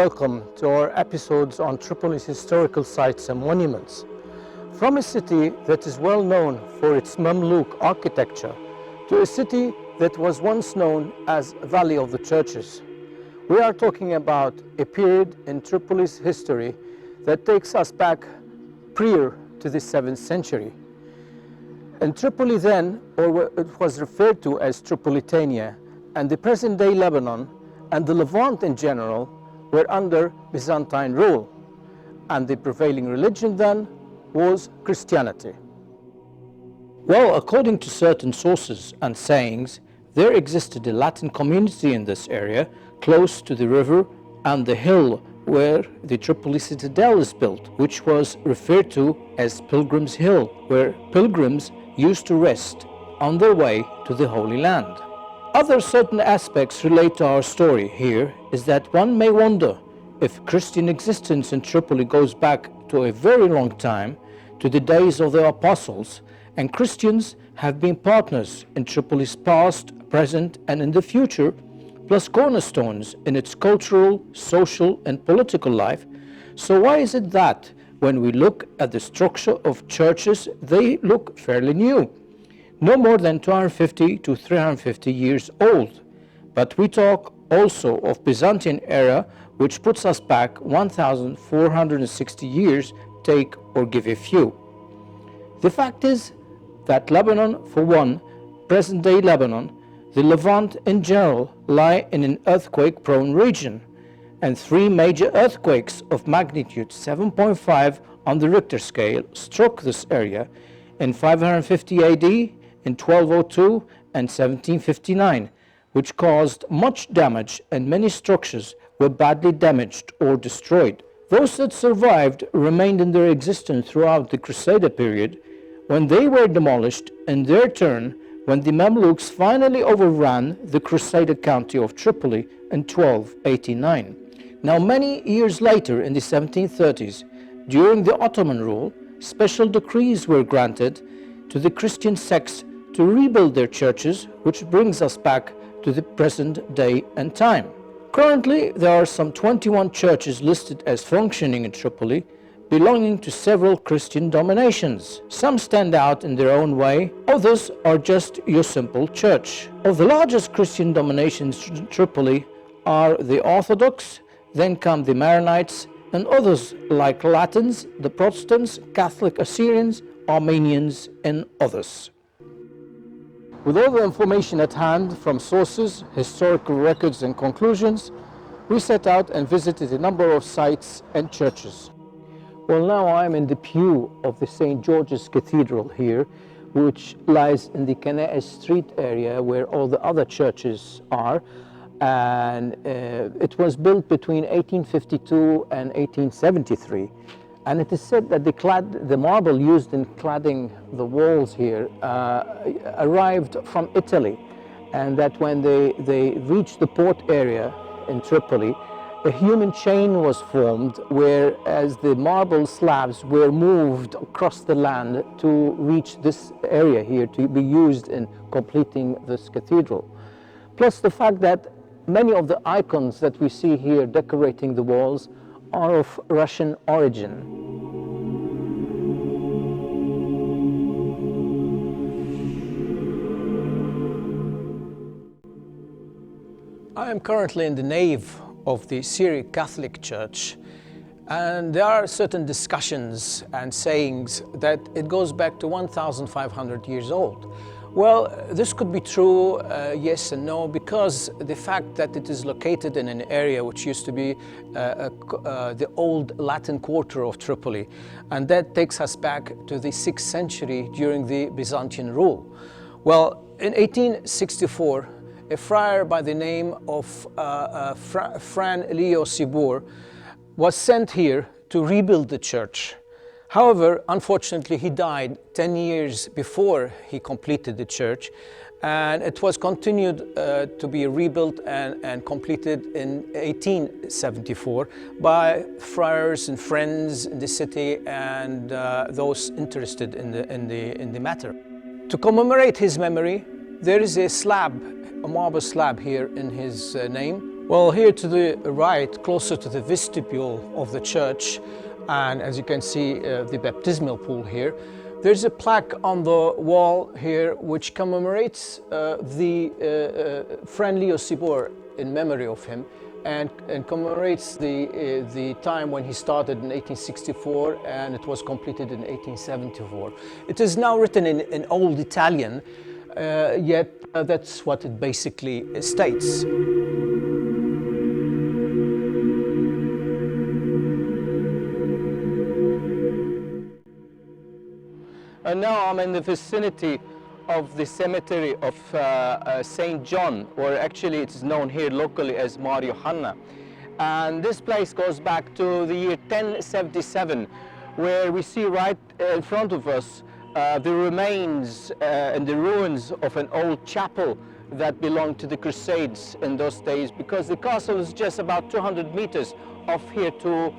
welcome to our episodes on Tripoli's historical sites and monuments. From a city that is well known for its Mamluk architecture to a city that was once known as Valley of the Churches, we are talking about a period in Tripoli's history that takes us back prior to the 7th century. In Tripoli then, or it was referred to as Tripolitania, and the present-day Lebanon and the Levant in general were under Byzantine rule, and the prevailing religion then was Christianity. Well, according to certain sources and sayings, there existed a Latin community in this area close to the river and the hill where the Tripoli citadel is built, which was referred to as Pilgrim's Hill, where pilgrims used to rest on their way to the Holy Land. Other certain aspects relate to our story here is that one may wonder if Christian existence in Tripoli goes back to a very long time, to the days of the apostles, and Christians have been partners in Tripoli's past, present, and in the future, plus cornerstones in its cultural, social, and political life. So why is it that when we look at the structure of churches, they look fairly new? No more than 250 to 350 years old. But we talk also of Byzantine era, which puts us back 1,460 years, take or give a few. The fact is that Lebanon, for one, present-day Lebanon, the Levant in general, lie in an earthquake-prone region, and 3 major earthquakes of magnitude 7.5 on the Richter scale struck this area in 550 AD, in 1202 and 1759, which caused much damage, and many structures were badly damaged or destroyed. Those that survived remained in their existence throughout the Crusader period, when they were demolished in their turn when the Mamluks finally overran the Crusader county of Tripoli in 1289. Now, many years later, in the 1730s, during the Ottoman rule, special decrees were granted to the Christian sects to rebuild their churches, which brings us back to the present day and time. Currently, there are some 21 churches listed as functioning in Tripoli, belonging to several Christian denominations. Some stand out in their own way, others are just your simple church. Of the largest Christian denominations in Tripoli are the Orthodox, then come the Maronites, and others like Latins, the Protestants, Catholic Assyrians, Armenians, and others. With all the information at hand from sources, historical records, and conclusions, we set out and visited a number of sites and churches. Well, now I'm in the pew of the St. George's Cathedral here, which lies in the Canais Street area where all the other churches are. And it was built between 1852 and 1873. And it is said that the marble used in cladding the walls here arrived from Italy, and that when they reached the port area in Tripoli, a human chain was formed, whereas the marble slabs were moved across the land to reach this area here to be used in completing this cathedral. Plus the fact that many of the icons that we see here decorating the walls are of Russian origin. I am currently in the nave of the Syriac Catholic Church, and there are certain discussions and sayings that it goes back to 1,500 years old. Well, this could be true, yes and no, because the fact that it is located in an area which used to be the old Latin quarter of Tripoli, and that takes us back to the 6th century during the Byzantine rule. Well, in 1864, a friar by the name of Fran Leo Sibor was sent here to rebuild the church. However, unfortunately, he died 10 years before he completed the church, and it was continued to be rebuilt and completed in 1874 by friars and friends in the city and those interested in the matter. To commemorate his memory, there is a slab, a marble slab here in his name, Well, here to the right, closer to the vestibule of the church, and as you can see the baptismal pool here, there's a plaque on the wall here which commemorates the friend Leo Sibor in memory of him, and commemorates the time when he started in 1864 and it was completed in 1874. It is now written in Old Italian, yet that's what it basically states. And now I'm in the vicinity of the cemetery of St. John, or actually it's known here locally as Mar Johanna. And this place goes back to the year 1077, where we see right in front of us the remains and the ruins of an old chapel that belonged to the Crusades in those days, because the castle is just about 200 meters off here to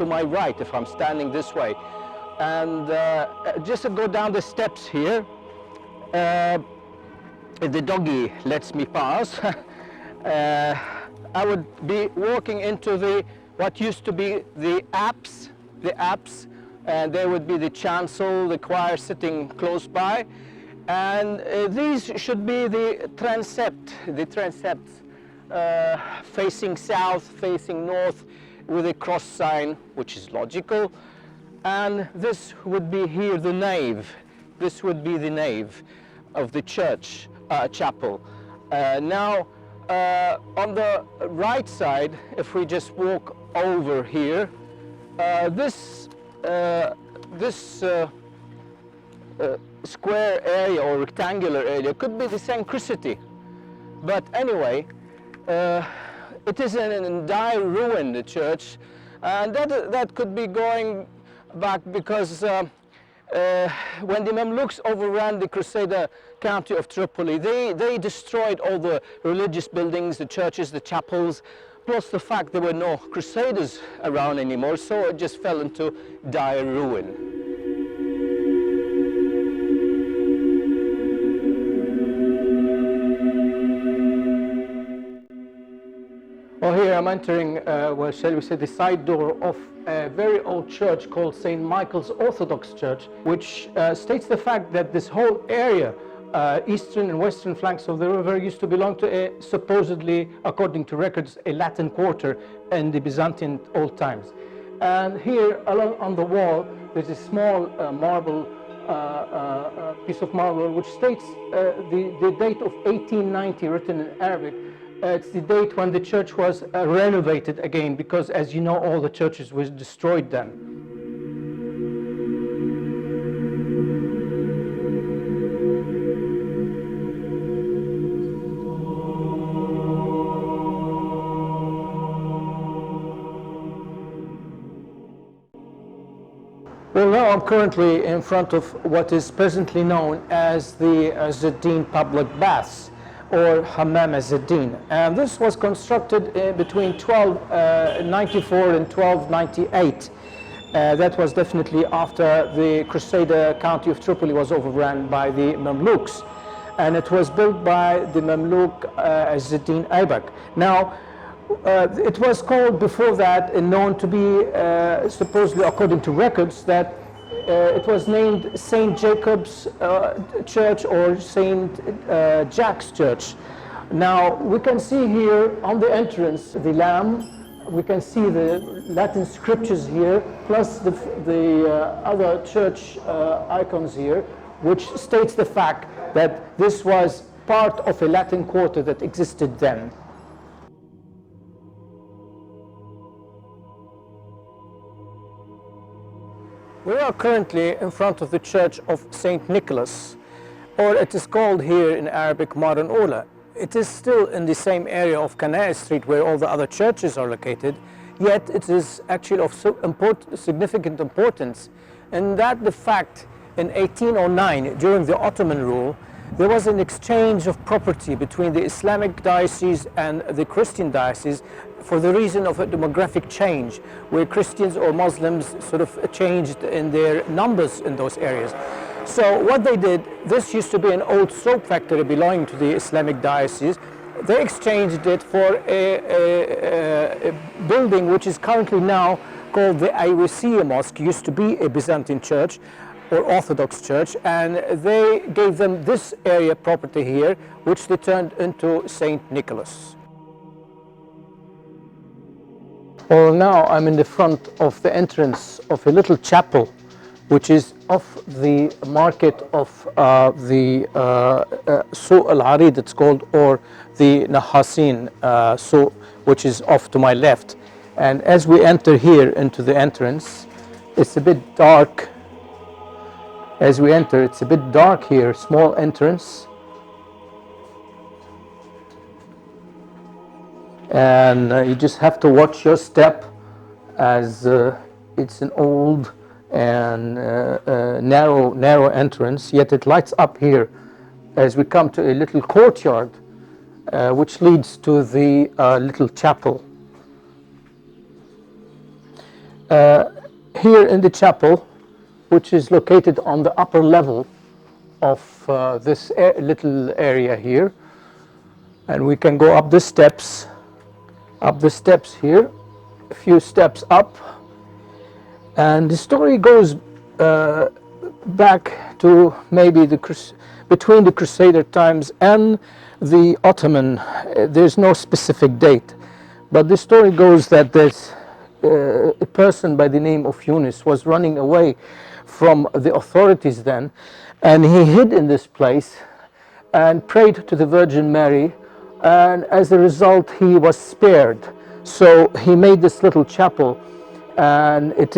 my right, if I'm standing this way. And just to go down the steps here, the doggy lets me pass. I would be walking into what used to be the apse, and there would be the chancel, the choir sitting close by, and these should be the transepts, facing south, facing north, with a cross sign, which is logical. And this would be here the nave. This would be the nave of the church chapel. Now, on the right side, if we just walk over here, this square area or rectangular area could be the Sanctuary. But anyway, it is in dire ruin, the church, and that could be going back because when the Mamluks overran the Crusader county of Tripoli, they destroyed all the religious buildings, the churches, the chapels, plus the fact there were no Crusaders around anymore, so it just fell into dire ruin. Well, here I'm entering, well, shall we say, the side door of a very old church called St. Michael's Orthodox Church, which states the fact that this whole area, eastern and western flanks of the river, used to belong to a, supposedly, according to records, a Latin quarter in the Byzantine old times. And here, along on the wall, there's a small marble, piece of marble, which states the date of 1890, written in Arabic. It's the date when the church was renovated again, because, as you know, all the churches were destroyed then. Well, now I'm currently in front of what is presently known as the Zeddin Public Baths, or Hammam az-Zeddin. And this was constructed between 1294 and 1298. That was definitely after the Crusader county of Tripoli was overrun by the Mamluks. And it was built by the Mamluk Az-Zeddin Aybak. Now, it was called before that and known to be, supposedly according to records, that it was named St. Jacob's Church or St. Jack's Church. Now, we can see here on the entrance the lamb, we can see the Latin scriptures here, plus the other church icons here, which states the fact that this was part of a Latin quarter that existed then. We are currently in front of the Church of St. Nicholas, or it is called here in Arabic Modern Ola. It is still in the same area of Kanaa Street where all the other churches are located, yet it is actually of significant importance in that the fact in 1809, during the Ottoman rule, there was an exchange of property between the Islamic diocese and the Christian diocese for the reason of a demographic change, where Christians or Muslims sort of changed in their numbers in those areas. So what they did, this used to be an old soap factory belonging to the Islamic diocese. they exchanged it for a building which is currently now called the Ayvesiye Mosque. Used to be a Byzantine church or Orthodox church, and they gave them this area property here, which they turned into St. Nicholas. Well, now I'm in the front of the entrance of a little chapel, which is off the market of the Suq al-Arid, it's called, or the Nahasin Suq, which is off to my left. And as we enter here into the entrance, it's a bit dark. As we enter, it's a bit dark here, small entrance. And you just have to watch your step, as it's an old and narrow entrance, yet it lights up here as we come to a little courtyard which leads to the little chapel. Here in the chapel, which is located on the upper level of this little area here, and we can go up the steps here, a few steps up, and the story goes back to maybe between the Crusader times and the Ottoman. There's no specific date, but the story goes that there's a person by the name of Yunus was running away from the authorities then, and he hid in this place and prayed to the Virgin Mary, and as a result he was spared. So he made this little chapel, and it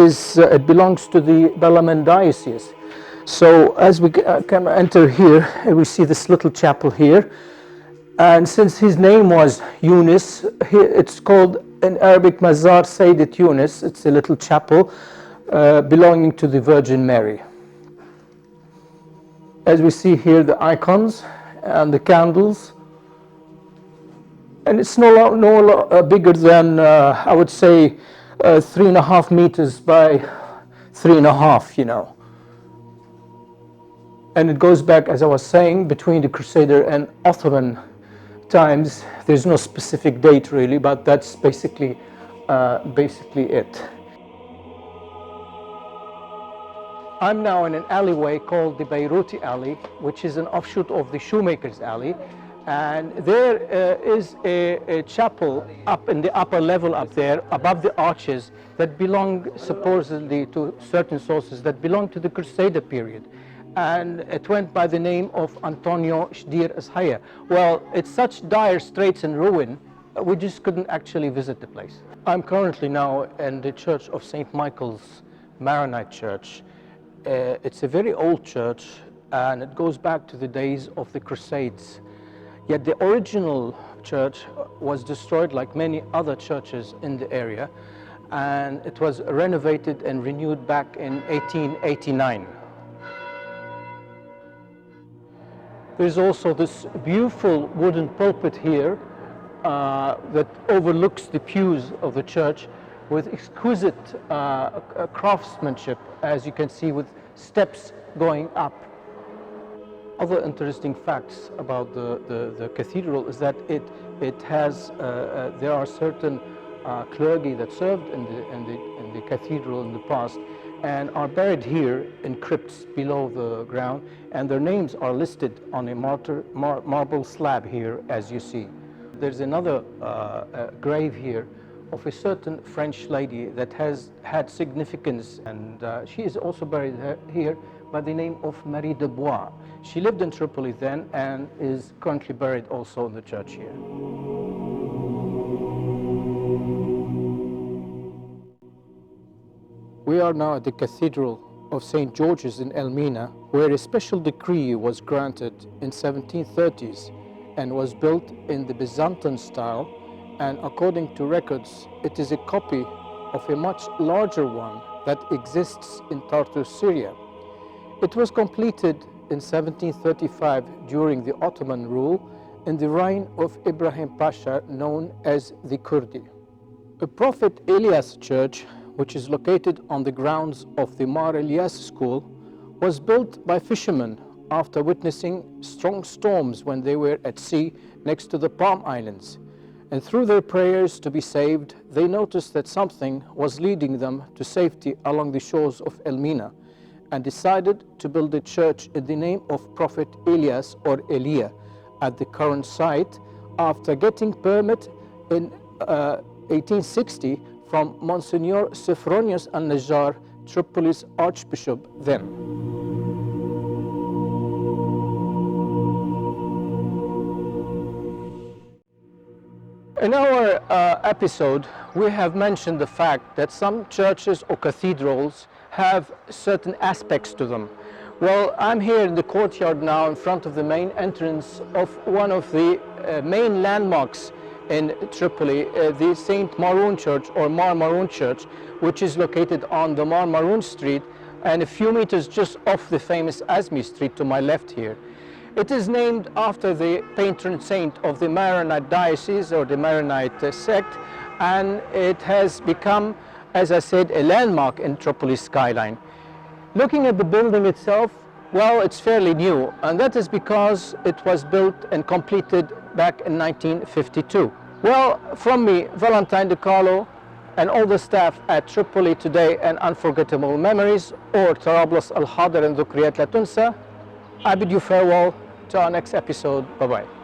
belongs to the Lebanon diocese. So as we can enter here, we see this little chapel here, and since his name was Yunus, it's called in Arabic Mazar Sayyidat Yunus. It's a little chapel belonging to the Virgin Mary. As we see here, the icons and the candles, and it's no bigger than I would say 3.5 meters by 3.5, you know. And it goes back, as I was saying, between the Crusader and Ottoman times. There's no specific date really, but that's basically it. I'm now in an alleyway called the Beiruti Alley, which is an offshoot of the Shoemaker's Alley. And there is a chapel up in the upper level up there, above the arches, that belong supposedly to certain sources that belong to the Crusader period. And it went by the name of Antonio Shdir Ashaya. Well, it's such dire straits and ruin, we just couldn't actually visit the place. I'm currently now in the Church of St. Michael's Maronite Church. It's a very old church, and it goes back to the days of the Crusades. Yet the original church was destroyed like many other churches in the area, and it was renovated and renewed back in 1889. There's also this beautiful wooden pulpit here that overlooks the pews of the church, with exquisite craftsmanship, as you can see, with steps going up. Other interesting facts about the cathedral is that it has there are certain clergy that served in the cathedral in the past and are buried here in crypts below the ground, and their names are listed on a marble slab here, as you see. There's another grave here of a certain French lady that has had significance, and she is also buried here by the name of Marie de Bois. She lived in Tripoli then and is currently buried also in the church here. We are now at the Cathedral of St. George's in Elmina, where a special decree was granted in 1730s and was built in the Byzantine style, and according to records, it is a copy of a much larger one that exists in Tartus, Syria. It was completed in 1735 during the Ottoman rule in the reign of Ibrahim Pasha, known as the Kurdi. The Prophet Elias Church, which is located on the grounds of the Mar Elias School, was built by fishermen after witnessing strong storms when they were at sea next to the Palm Islands. And through their prayers to be saved, they noticed that something was leading them to safety along the shores of Elmina, and decided to build a church in the name of Prophet Elias or Elia at the current site after getting permit in 1860 from Monsignor Sophronius al-Najjar, Tripoli's Archbishop then. In our episode, we have mentioned the fact that some churches or cathedrals have certain aspects to them. Well, I'm here in the courtyard now in front of the main entrance of one of the main landmarks in Tripoli, the Saint Maroon Church or Mar Maroon Church, which is located on the Mar Maroon Street and a few meters just off the famous Azmi Street to my left here. It is named after the patron saint of the Maronite diocese or the Maronite sect, and it has become, as I said, a landmark in Tripoli's skyline. Looking at the building itself, well, it's fairly new, and that is because it was built and completed back in 1952. Well, from me, Valentine De Carlo, and all the staff at Tripoli Today and Unforgettable Memories, or Tarablos Al-Hadar and Dhukriyat La Tunsa, I bid you farewell to our next episode. Bye-bye.